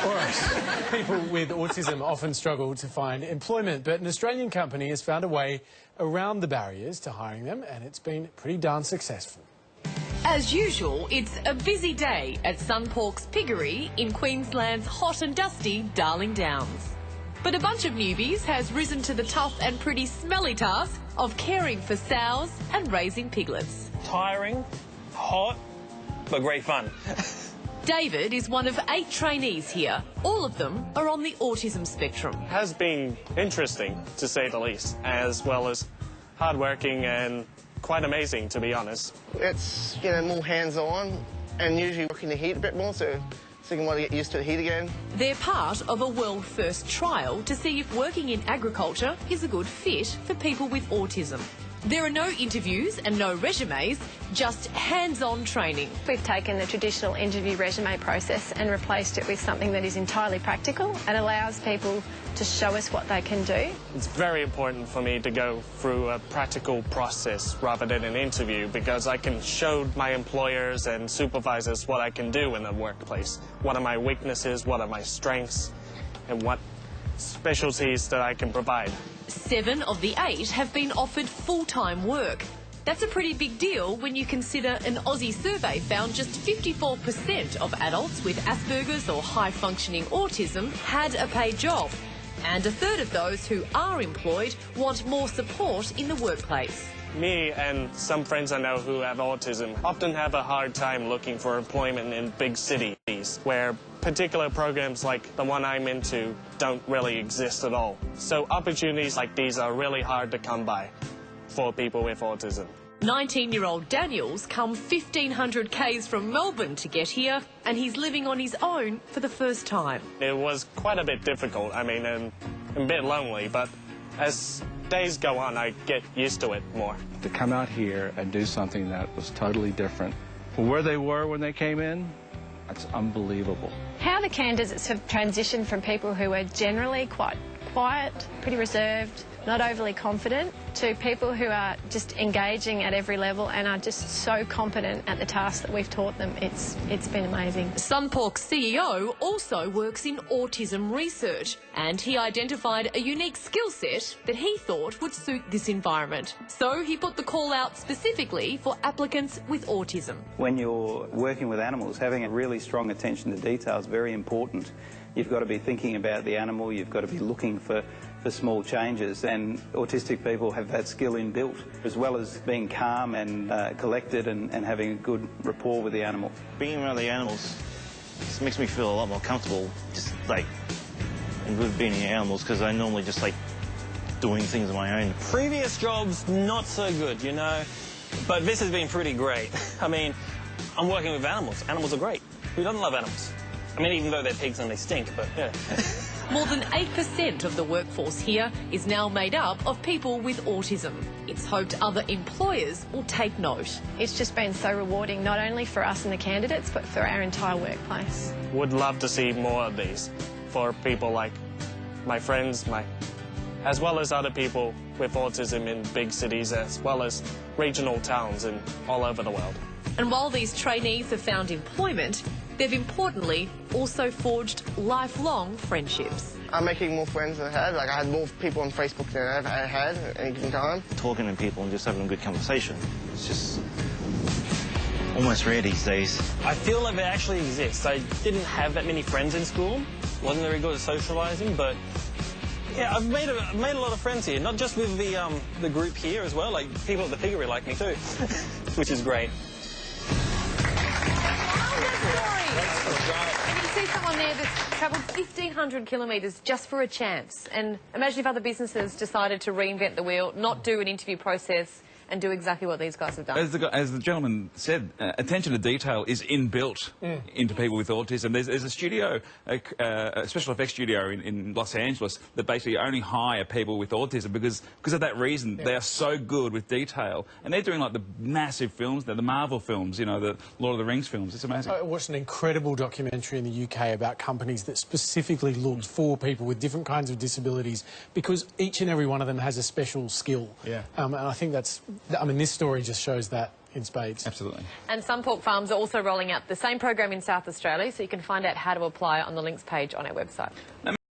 All right. People with autism often struggle to find employment, but an Australian company has found a way around the barriers to hiring them, and it's been pretty darn successful. As usual, it's a busy day at SunPork's piggery in Queensland's hot and dusty Darling Downs. But a bunch of newbies has risen to the tough and pretty smelly task of caring for sows and raising piglets. Tiring, hot, but great fun. David is one of 8 trainees here. All of them are on the autism spectrum. It has been interesting, to say the least, as well as hardworking and quite amazing, to be honest. It's, you know, more hands-on and usually working the heat a bit more, so you can want to get used to the heat again. They're part of a world-first trial to see if working in agriculture is a good fit for people with autism. There are no interviews and no resumes, just hands-on training. We've taken the traditional interview resume process and replaced it with something that is entirely practical and allows people to show us what they can do. It's very important for me to go through a practical process rather than an interview, because I can show my employers and supervisors what I can do in the workplace. What are my weaknesses, what are my strengths, and what specialties that I can provide. 7 of the 8 have been offered full-time work. That's a pretty big deal when you consider an Aussie survey found just 54% of adults with Asperger's or high-functioning autism had a paid job. And a third of those who are employed want more support in the workplace. Me and some friends I know who have autism often have a hard time looking for employment in big cities, where particular programs like the one I'm into don't really exist at all. So opportunities like these are really hard to come by for people with autism. 19-year-old Daniel's come 1,500 k's from Melbourne to get here, and he's living on his own for the first time. It was quite a bit difficult, I mean, and a bit lonely, but as days go on, I get used to it more. To come out here and do something that was totally different from where they were when they came in, that's unbelievable. How the candidates have transitioned from people who are generally quite quiet, pretty reserved, not overly confident, to people who are just engaging at every level and are just so competent at the task that we've taught them. It's been amazing. SunPork's CEO also works in autism research, and he identified a unique skill set that he thought would suit this environment. So he put the call out specifically for applicants with autism. When you're working with animals, having a really strong attention to detail is very important. You've got to be thinking about the animal, you've got to be looking for small changes, and autistic people have that skill inbuilt, as well as being calm and collected and having a good rapport with the animal. Being around the animals just makes me feel a lot more comfortable, just like with being in animals, because I normally just like doing things on my own. Previous jobs, not so good, you know, but this has been pretty great. I mean, I'm working with animals. Animals are great. Who doesn't love animals? I mean, even though they're pigs and they stink, but yeah. More than 8% of the workforce here is now made up of people with autism. It's hoped other employers will take note. It's just been so rewarding, not only for us and the candidates, but for our entire workplace. Would love to see more of these for people like my friends, as well as other people with autism in big cities, as well as regional towns and all over the world. And while these trainees have found employment, they've importantly also forged lifelong friendships. I'm making more friends than I had. Like, I had more people on Facebook than I've had at any given time. Talking to people and just having a good conversation, it's just almost rare these days. I feel like they actually exist. I didn't have that many friends in school, wasn't very good at socialising, but yeah, I've made a lot of friends here, not just with the group here as well, like people at the piggery like me too, which is great. And you see someone there that's travelled 1,500 kilometres just for a chance. And imagine if other businesses decided to reinvent the wheel, not do an interview process, and do exactly what these guys have done. As the gentleman said, attention to detail is inbuilt into people with autism. There's a studio, a special effects studio in Los Angeles that basically only hire people with autism because of that reason. They are so good with detail. And they're doing like the massive films, the Marvel films, you know, the Lord of the Rings films. It's amazing. I watched an incredible documentary in the UK about companies that specifically looked for people with different kinds of disabilities because each and every one of them has a special skill. Yeah. And I think that's... I mean, this story just shows that in spades. Absolutely. And SunPork Farms are also rolling out the same program in South Australia, so you can find out how to apply on the links page on our website.